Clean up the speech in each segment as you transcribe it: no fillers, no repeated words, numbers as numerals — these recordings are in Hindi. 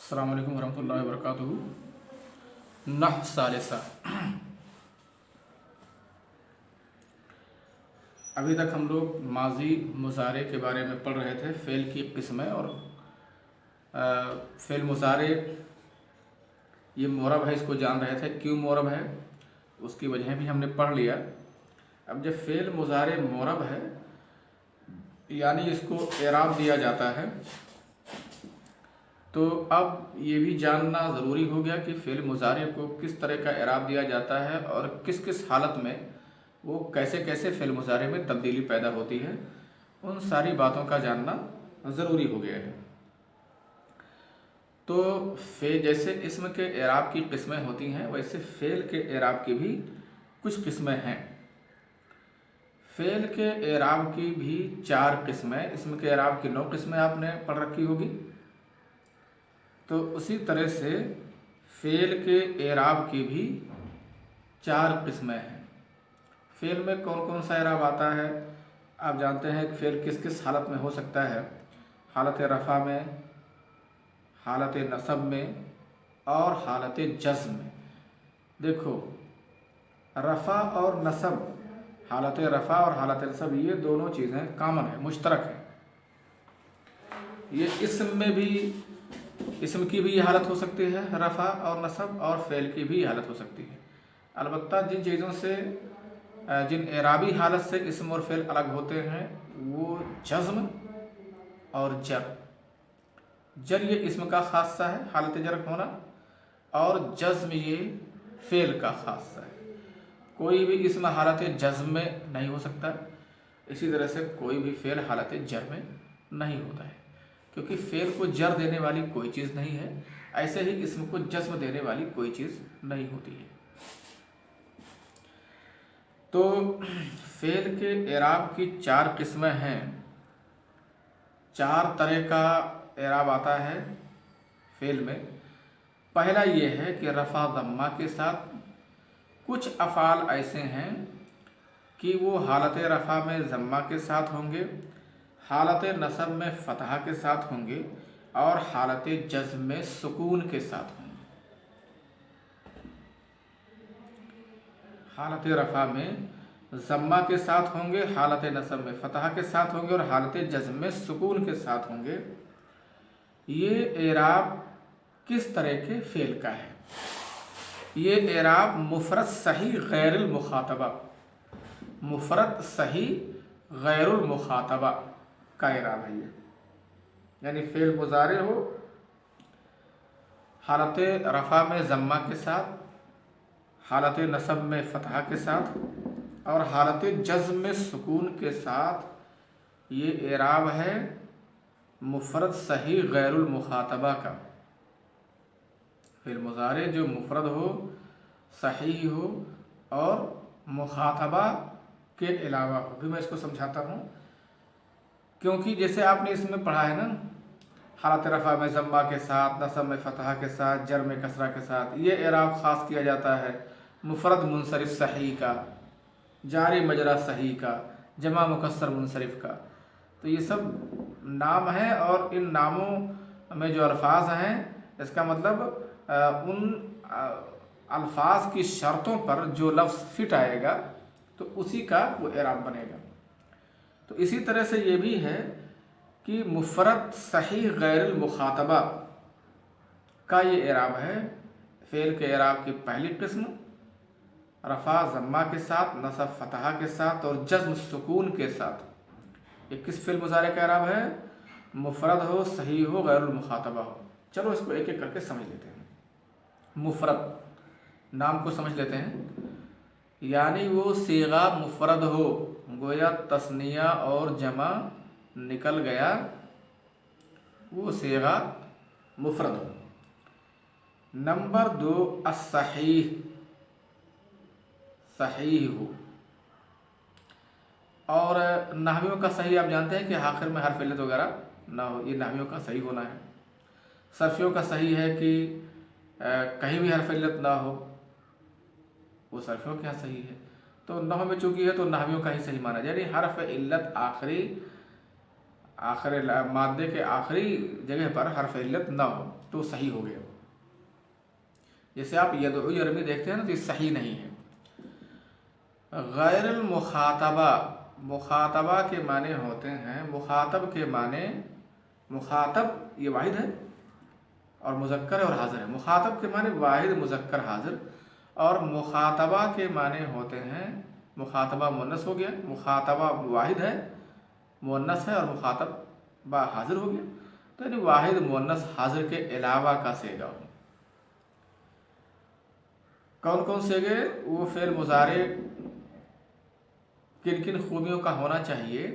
अस्सलाम वालेकुम वरहमतुल्लाहि वबरकातुहू। नह सालिसा। अभी तक हम लोग माजी मुजारे के बारे में पढ़ रहे थे, फ़ेल की किस्में। और फ़ेल मुजारे ये मोरब है, इसको जान रहे थे क्यों मोरब है, उसकी वजह भी हमने पढ़ लिया। अब जब फ़ेल मुजारे मोरब है यानी इसको एराब दिया जाता है, तो अब ये भी जानना ज़रूरी हो गया कि फ़ेल मुजारे को किस तरह का एराब दिया जाता है और किस किस हालत में वो कैसे कैसे फ़ेल मुजारे में तब्दीली पैदा होती है। उन सारी बातों का जानना ज़रूरी हो गया है। तो जैसे इसम के एराब की किस्में होती हैं, वैसे फ़ेल के एराब की भी कुछ किस्में हैं। फ़ेल के एराब की भी 4 किस्में, इसम के एराब की 9 किस्में आपने पढ़ रखी होगी। तो उसी तरह से फ़ेल के एराब की भी 4 किस्में हैं। फ़ेल में कौन कौन सा एराब आता है आप जानते हैं कि फ़ेल किस किस हालत में हो सकता है। हालत रफ़ा में, हालत नसब में और हालत जज़्म में। देखो, रफ़ा और नसब, हालत रफ़ा और हालत नसब, ये दोनों चीज़ें कॉमन है, मुश्तरक है। ये इसम में भी, इसम की भी ये हालत हो सकती है रफ़ा और नसब, और फ़ेल की भी हालत हो सकती है। अलबत्ता जिन चीज़ों से, जिन एराबी हालत से इसम और फ़ेल अलग होते हैं वो जज़्म और जर। जर ये इसम का खासा है, हालत जर होना, और जज़्म ये फ़ेल का खासा है। कोई भी इसम हालत जज़्म में नहीं हो सकता, इसी तरह से कोई भी फ़ेल हालत जर में नहीं होता है, क्योंकि फ़ेल को जर देने वाली कोई चीज़ नहीं है। ऐसे ही इसम को जज़्म देने वाली कोई चीज़ नहीं होती है। तो फ़ेल के एराब की 4 किस्में हैं। 4 तरह का एराब आता है फ़ेल में। पहला ये है कि रफ़ा ज़म्मा के साथ कुछ अफ़ाल ऐसे हैं कि वो हालत रफ़ा में ज़म्मा के साथ होंगे, हालत नसब में फ़तहा के साथ होंगे और हालत जज़्म में सुकून के साथ होंगे। हालत रफ़ा में ज़म्मा के साथ होंगे, हालत नसब में फ़तहा के साथ होंगे और हालत जज़्म में सुकून के साथ होंगे। ये एराब किस तरह के फ़ेल का है? ये एराब मुफ़रद सही गैरुल मुखातबा, मुफ़रद सही गैरुल मुखातबा का एराब है ये। यानी फ़ेल मुज़ारे हो, हालत रफ़ा में ज़म्मा के साथ, हालत नसब में फ़तहा के साथ और हालत जज़्म में सुकून के साथ, ये एराब है मुफ़रद सही गैरुल मुखातबा का। फ़ेल मुज़ारे जो मुफ़रद हो, सही हो और मुखातबा के अलावा हो। भी मैं इसको समझाता हूँ, क्योंकि जैसे आपने इसमें पढ़ा है ना, हालत रफ़ा में ज़म्मा के साथ, नसब में फ़तहा के साथ, जर में कसरा के साथ, ये एराब ख़ास किया जाता है मुफ़रद मुनसरिफ़ सही का, जारी मजरा सही का, जमा मुकस्सर मुनसरिफ़ का। तो ये सब नाम हैं और इन नामों में जो अल्फाज हैं, इसका मतलब उन अल्फाज की शर्तों पर जो लफ्ज़ फिट आएगा तो उसी का वो एराब बनेगा। तो इसी तरह से ये भी है कि मुफ़रद सही गैरुल मुखातबा का ये एराब है। फ़ेल के एराब की पहली किस्म रफ़ा ज़म्मा के साथ, नसब फ़तहा के साथ और जज़्म सुकून के साथ। ये किस फ़ेल मुज़ारे का एराब है? मुफ़रद हो, सही हो, गैरुल मुखातबा हो। चलो इसको एक एक करके समझ लेते हैं। मुफ़रद, नाम को समझ लेते हैं। यानी वो सीगा मुफ़रद हो, गोया तस्निया और जमा निकल गया, वो सीगा मुफ़रद हो। नंबर 2, अस्सहीह, सही हो। और नाहवियों का सही आप जानते हैं कि आखिर में हर्फ इल्लत वगैरह ना हो, ये नाहवियों का सही होना है। सर्फियों का सही है कि कहीं भी हर्फ इल्लत ना हो, वो सर्फियों का सही है। तो नहव में चूंकि है तो नाहवियों का ही सही माना, यानी हर्फ इल्लत आखिरी आखिरी मादे के आखिरी जगह पर हर्फ इल्लत ना हो तो सही हो गया। जैसे आप यदउ यरमी देखते हैं ना, तो ये सही नहीं है। गैरुल मुखातबा, मुखातबा के माने होते हैं, मुखातब के माने, मुखातब ये वाहिद है और मुज़क्कर है और हाजिर है। मुखातब के माने वाहिद मुज़क्कर हाजिर, और मुखातबा के माने होते हैं, मुखातबा मुन्नस हो गया, मुखातबा वाहिद है मुन्नस है और मुखातब बा हाजिर हो गया। तो यानी वाहिद मुन्नस हाजिर के अलावा का सेगा हो। कौन कौन सेगे? वो फेल मुजारे किन किन खूबियों का होना चाहिए,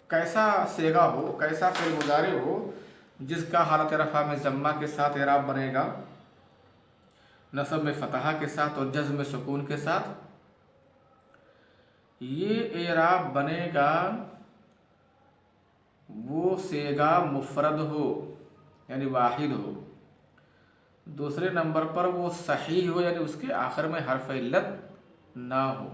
कैसा सेगा हो, कैसा फेल मुजारे हो जिसका हालत रफ़ा में ज़म्मा के साथ एराब बनेगा, नसब में फ़तहा के साथ और जज़्म में सुकून के साथ। ये एराब बनेगा वो सेगा मुफरद हो यानी वाहिद हो। दूसरे नंबर पर वो सही हो यानी उसके आखिर में हर्फ इल्लत ना हो।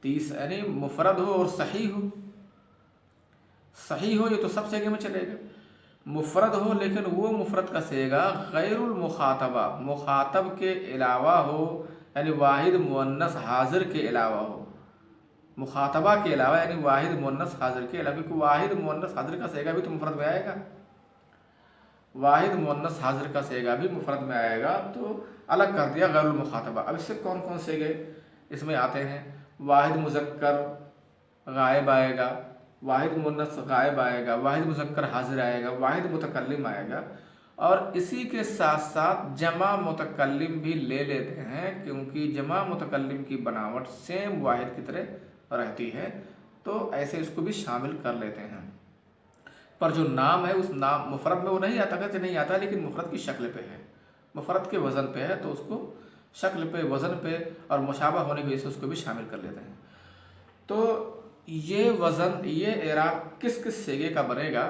यानी मुफरद हो और सही हो। सही हो ये तो सब सेगे में चलेगा। मुफरद हो लेकिन वो मुफरद का सेगा गैरुल मुखातबा, मुखातब के अलावा हो, यानी वाहिद मुअन्नस हाजिर के अलावा हो। मुखातबा के अलावा यानी वाहिद मुअन्नस हाजिर के अलावा, क्योंकि वाहिद मुअन्नस हाजिर का सेगा भी तो मुफरद में आएगा। वाहिद मुअन्नस हाजिर का सेगा भी मुफरद में आएगा, तो अलग कर दिया गैरुल मुखातबा। अब इससे कौन कौन सेगे इसमें आते हैं? वाहिद मुज़क्कर गायब आएगा, वाहिद मुन्नस गायब आएगा, वाहिद मुज़क्कर हाजिर आएगा, वाहिद मुतकल्लिम आएगा, और इसी के साथ साथ जमा मुतकल्लिम भी ले लेते हैं, क्योंकि जमा मुतकल्लिम की बनावट सेम वाहिद की तरह रहती है, तो ऐसे इसको भी शामिल कर लेते हैं। पर जो नाम है उस नाम मुफरद में वो नहीं आता, कहते नहीं आता, लेकिन मुफरद की शक्ल पे है, मुफरद के वज़न पे है, तो उसको शक्ल पे, वज़न पे और मुशाबा होने की वजह से उसको भी शामिल कर लेते हैं। तो ये वज़न, ये एराब किस किस सेगे का बनेगा,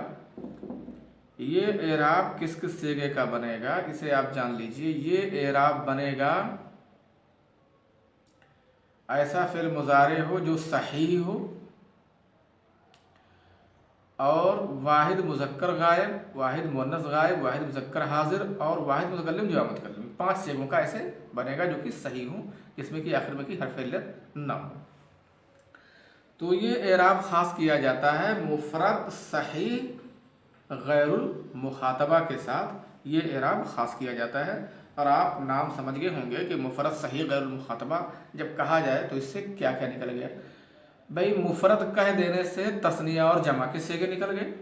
ये एराब किस किस सेगे का बनेगा, इसे आप जान लीजिए। ये एराब बनेगा ऐसा फ़िल मुज़ारे हो जो सही हो और वाहिद मुज़क्कर गायब, वाहिद मुअन्नस गायब, वाहिद मुज़क्कर हाजिर और वाहिद मुतकल्लिम जमा मुतकल्लिम। 5 सेगों का ऐसे बनेगा जो कि सही हो, जिसमें कि आखिर में की हर्फ इल्लत ना हो। तो ये एराब ख़ास किया जाता है मुफरद सही गैरुल मुखातबा के साथ, ये एराब ख़ास किया जाता है। और आप नाम समझ गए होंगे कि मुफरद सही गैरुल मुखातबा जब कहा जाए तो इससे क्या क्या निकल गया। भाई मुफरद कह देने से तस्निया और जमा के सेगे निकल गए,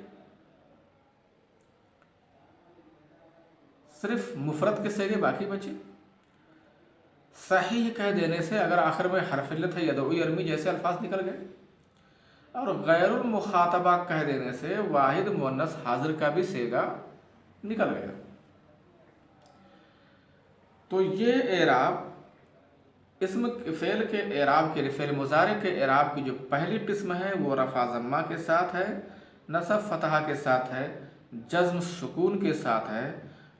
सिर्फ मुफरद के सेगे बाकी बचे। सही कह देने से अगर आखिर में हर्फ इल्लत है यदउ यरमी जैसे अल्फाज निकल गए, और गैरुल मुखातबा कह देने से वाहिद मुअन्नस हाजिर का भी सेगा निकल गया। तो ये एराब इसम फ़ेल के एराब के, फ़ेल मुज़ारे के एराब की जो पहली किस्म है वो रफ़ा ज़म्मा के साथ है, नसब फ़तहा के साथ है, जज़्म सुकून के साथ है,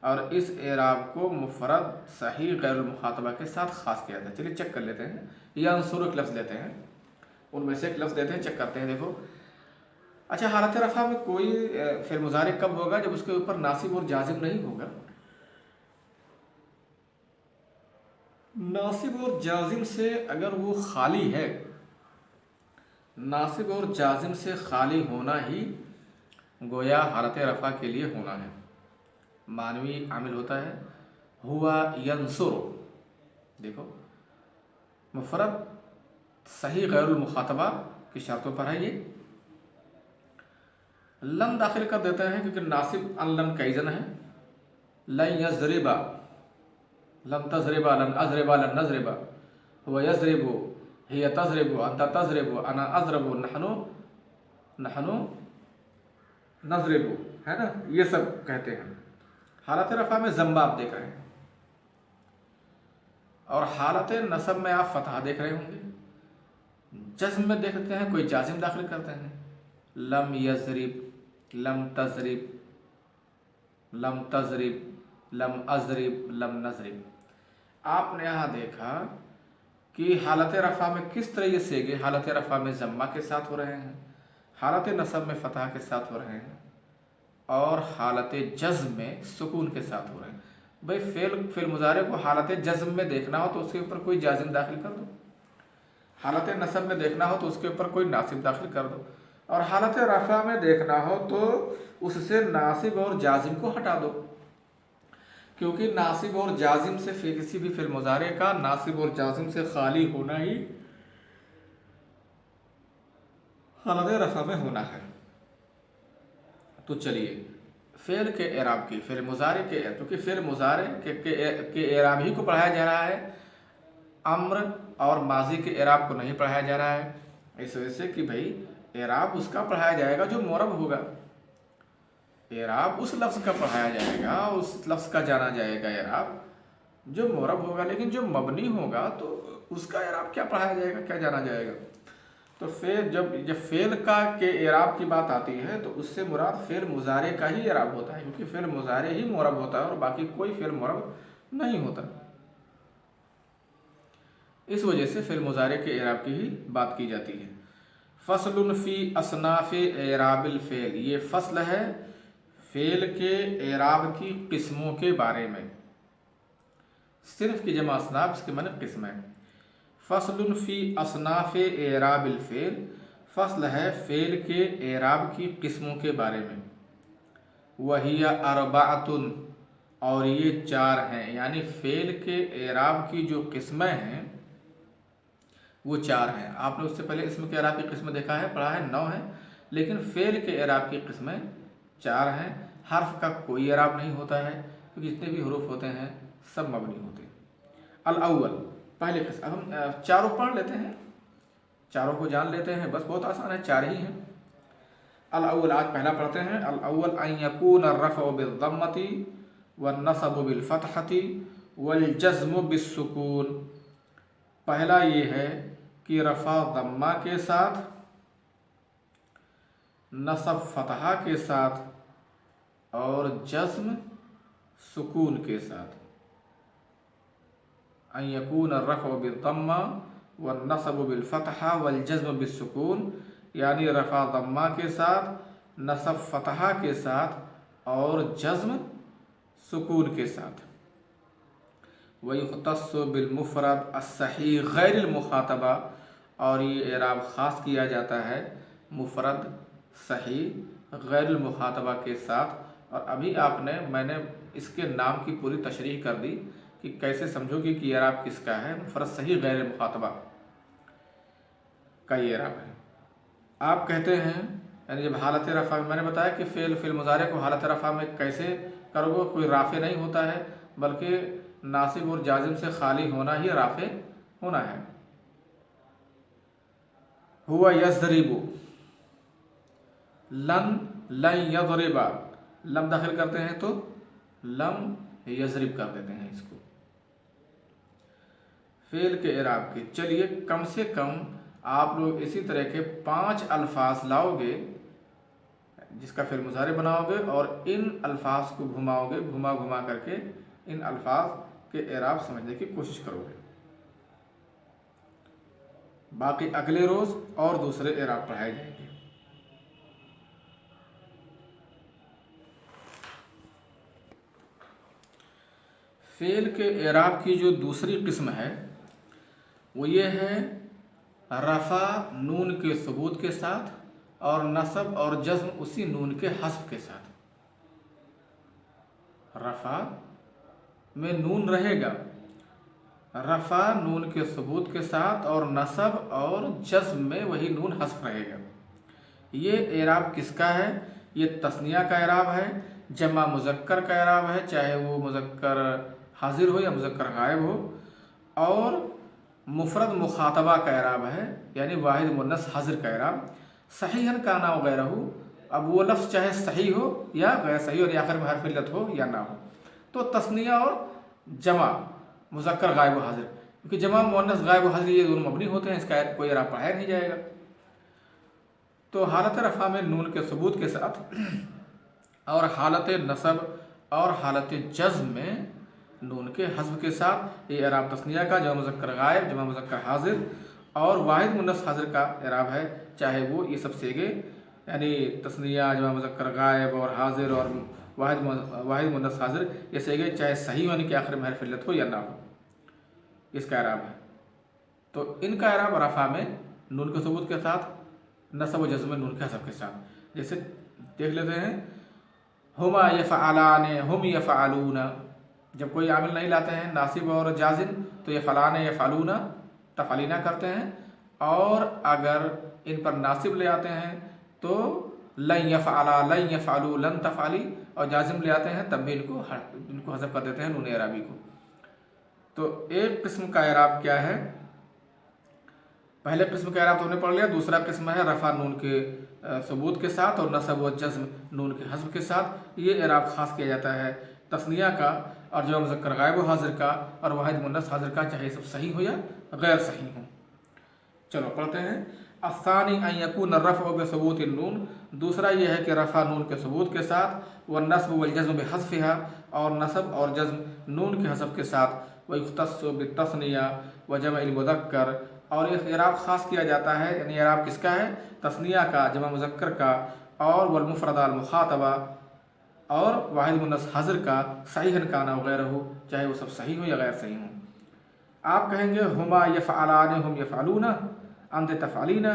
और इस एराब को मुफरद सही गैरुल मुखातबा के साथ ख़ास किया जाता है। चलिए चेक कर लेते हैं। या अंसुर एक लफ्ज़ लेते हैं, उनमें से एक लफ्ज़ देते हैं, चेक करते हैं। देखो, अच्छा, हालत रफ़ा में कोई फ़िल मुज़ारे कब होगा? जब उसके ऊपर नासिब और जाजिम नहीं होगा। नासिब और जाजिम से अगर वो खाली है, नासिब और जाजिम से खाली होना ही गोया हालत रफ़ा के लिए होना है। मानवी आमिल होता है हुआ यंसुर। देखो, मुफरद सही गैरुल मुखातबा की शर्तों पर है। ये लन दाखिल कर देते हैं क्योंकि नासिब अन लन कैज़न है। लन यज़रिबा, लन तज़रिबा, लन अज़रिबा, लन नज़रिबा, हुवा यज़रिबु, हिया तज़रिबु, अंता तज़रिबु, अना अज़रबु, नहनु नज़रिबु, है ना, ये सब कहते हैं। हालत रफ़ा में ज़म्मा आप देख रहे हैं, और हालत नसब में आप फ़तहा देख रहे होंगे। जज़्म में देखते हैं कोई जाजिम दाखिल करते हैं, लम यज़रिब, लम तज़रिब, लम तज़रिब, लम अज़रिब, लम नज़रिब। आपने यहाँ देखा कि हालत रफ़ा में किस तरह ये सेगे हालत रफ़ा में ज़म्मा के साथ हो रहे हैं, हालत नसब में फतह के साथ हो रहे हैं और हालत जज़्म में सुकून के साथ हो रहे हैं। भाई फेल मुजारे को हालत जज़्म में देखना हो तो उसके ऊपर कोई जाजिम दाखिल कर दो, हालत नसब में देखना हो तो उसके ऊपर कोई नासिब दाखिल कर दो, और हालत रफ़ा में देखना हो तो उससे नासिब और जाजिम को हटा दो, क्योंकि नासिब और जाजिम से किसी भी फिल मुजारे का नासिब और जाजिम से खाली होना ही हालत रफ़ा में होना है। तो चलिए फेल के एराब की, फेल मुजारे के, क्योंकि फेल मुजारे के एराब ही को पढ़ाया जा रहा है, अम्र और माजी के एराब को नहीं पढ़ाया जा रहा है। इस वजह से कि भाई एराब उसका पढ़ाया जाएगा जो मुरब होगा, एराब उस लफ्ज़ का पढ़ाया जाएगा, उस लफ्ज़ का जाना जाएगा एराब जो मुरब होगा, लेकिन जो मबनी होगा तो उसका एराब क्या पढ़ाया जाएगा, क्या जाना जाएगा। तो फेल जब फेल का के एराब की बात आती है तो उससे मुराद फेल मुजारे का ही एराब होता है, क्योंकि फेल मुजारे ही मुरब होता है और बाकी कोई फेल मुरब नहीं होता। इस वजह से फेल मुजारे के एराब की ही बात की जाती है। फसलुन फ़ी असनाफ़ एराबिल फ़ेल, ये फसल है फ़ेल के एराब की किस्मों के बारे में। सिर्फ की जमा असनाफ, इसके माने किस्म है। फसलुन फ़ी असनाफ़ एराबिल फ़ेल, फसल है फ़ेल के एराब की किस्मों के बारे में। वहिया अरबाअतुन, और ये 4 हैं, यानी फ़ेल के एराब की जो किस्में हैं वो 4 हैं। आपने उससे पहले इसम के एराब की किस्में देखा है, पढ़ा है, 9 है, लेकिन फ़ेल के एराब की किस्में 4 हैं। हर्फ का कोई एराब नहीं होता है, क्योंकि जितने भी हरूफ होते हैं सब मबनी होते हैं। अल-अव्वल, पहले किस्म। अब हम चारों पढ़ लेते हैं, चारों को जान लेते हैं, बस बहुत आसान है, 4 ही हैं। अल-अव्वल आज पहला पढ़ते हैं। अल-अव्वल अन यकून अर्रफ़उ बिज़्ज़म्मति वन्नसबु बिलफ़तहति वल-जज़्मु बिस्सुकून। पहला ये है कि रफ़ा दम्मा के साथ, नसब फतहा के साथ और जज़्म सुकून के साथ। अन यकून अर्रफ़उ बिज़्ज़म्मा वन्नसबु बिलफ़तहा वल-जज़्मु बिस्सुकून, यानी रफ़ा दम्मा के साथ, नसब फतहा के साथ और जज़्म सुकून के साथ। वयुख्तस्सु बिलमुफ़रद अस्सही गैरिल मुख़ातबा, और ये एराब ख़ास किया जाता है मुफ़रद सही गैरिल मुख़ातबा के साथ। और अभी मैंने इसके नाम की पूरी तशरीह कर दी कि कैसे समझोगे कि एराब किसका है। मुफ़रद सही गैरिल मुख़ातबा का ये एराब है। आप कहते हैं, यानी जब हालत रफ़ा में, मैंने बताया कि फ़ेल मुज़ारे को हालत रफ़ा में कैसे करोगे, कोई राफ़े नहीं होता है, बल्कि नासिब और जाजिम से खाली होना ही राफ़े होना है। हुआ यज़रिबु, लन यज़रिबा, लम दाखिल करते हैं तो लम यज़रिब कर देते हैं इसको। फ़ेल के एराब के, चलिए कम से कम आप लोग इसी तरह के 5 अल्फाज लाओगे जिसका फ़ेल मुज़ारे बनाओगे और इन अल्फाज को घुमाओगे, घुमा घुमा करके इन अल्फाज के एराब समझने की कोशिश करोगे। बाकी अगले रोज़ और दूसरे एराब पढ़ाए जाएंगे। फ़ेल के एराब की जो दूसरी किस्म है वो ये है रफ़ा नून के सबूत के साथ और नसब और जज़्म उसी नून के हस्फ के साथ। रफ़ा में नून रहेगा, रफ़ा नून के सबूत के साथ और नसब और जज़्म में वही नून हस्फ रहेगा। ये एराब किसका है? ये तस्निया का एराब है, जमा मुज़क्कर का एराब है, चाहे वो मुज़क्कर हाजिर हो या मुज़क्कर गायब हो, और मुफ़रद मुखातबा का एराब है, यानी वाहिद मुन्नस हाजिर का एराब। सहीहन काना वगैरहू, अब वो लफ्ज़ चाहे सही हो या गैर सही हो, या आखिर में हर्फ इल्लत हो या ना हो। तो तस्निया और जमा मुज़क्कर गायब हाजिर, क्योंकि जमा मुन्नस गायब हाजिर ये दोनों मबनी होते हैं, इसका कोई एराब पढ़ाया नहीं जाएगा। तो हालत रफ़ा में नून के सबूत के साथ और हालत नसब और हालत जज़्म में नून के हस्ब के साथ ये एराब तस्निया का, जमा मुज़क्कर गायब, जमा मुज़क्कर हाजिर और वाहिद मुन्नस हाजिर का एराब है, चाहे वो ये सब सेगे यानी तस्निया, जमा मुज़क्कर गायब और हाजिर और वाहिद मुअन्नस हाजिर ये सीगे चाहे सही होने के आखिर में हरफ इल्लत हो या ना हो, इसका एराब है। तो इनका एराब रफ़ा में नून के सबूत के साथ, नस्ब व जज़्म में नून के हसब के साथ। जैसे देख लेते हैं, हुमा यफ़अलाने, हुम यफ़अलूना। जब कोई आमिल नहीं लाते हैं नासिब और जाजिम तो यफ़अलाने यफ़अलूना तफ़अलीना करते हैं, और अगर इन पर नासिब ले आते हैं तो लन यफ़अला लन यफ़अलू लन तफ़अली, और जाजिम ले आते हैं तब भी इनको हज़फ कर देते हैं नून एराबी को। तो एक किस्म का एराब क्या है, पहले किस्म का एराब तो हमने पढ़ लिया। दूसरा किस्म है रफ़ा नून के सबूत के साथ और नस्ब व जज़्म नून के हज़फ के साथ। ये एराब ख़ास किया जाता है तस्निया का और जो मुज़क्कर गायब व हाजिर का और वाहिद मुअन्नस हाजिर का, चाहे सब सही हो या गैर सही हो। चलो पढ़ते हैं। असानी अन यकून रफ़अ बिसबूत नून, दूसरा यह है कि रफ़ा नून के सबूत के साथ, व नस्ब वल जज़्म बिहज़्फ़िहा, और नस्ब और जज़्म नून के हज़फ के साथ, व युख्तस्सु बित्तस्निया व जमइल मुज़क्कर, और एक एराब ख़ास किया जाता है। यानी एराब किसका है, तस्निया का, जमा मुज़क्कर का, और वल मुफ़रदा अल मुख़ातबा और वाहिद मुअन्नस हाजिर का, सहीहन काना वगैरह हो, चाहे वो सब सही हो या गैर सही हो। आप कहेंगे हुमा यफ़अलाने हुम यफ़अलूना अंत तफ़अलीना,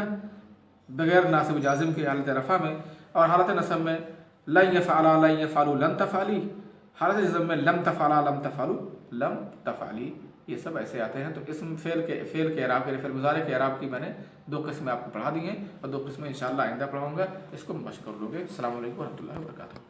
बगैर नासिब जाजिम की हालत रफ़ा में, और हालत नसब में लन यफ़अला लन यफ़अलू लन तफ़अली, हालत जज़्म में लम तफ़अला लम तफ़अलू लम तफ़अली। ये सब ऐसे आते हैं। तो इसम फ़ेल के एराब के फ़िल मुज़ारे के एराब की मैंने 2 किस्में आपको पढ़ा दी हैं, और 2 किस्में इंशाअल्लाह आइंदा पढ़ाऊँगा। इसको मश्क कर लोगे। अस्सलामु अलैकुम व रहमतुल्लाहि व बरकातुहू।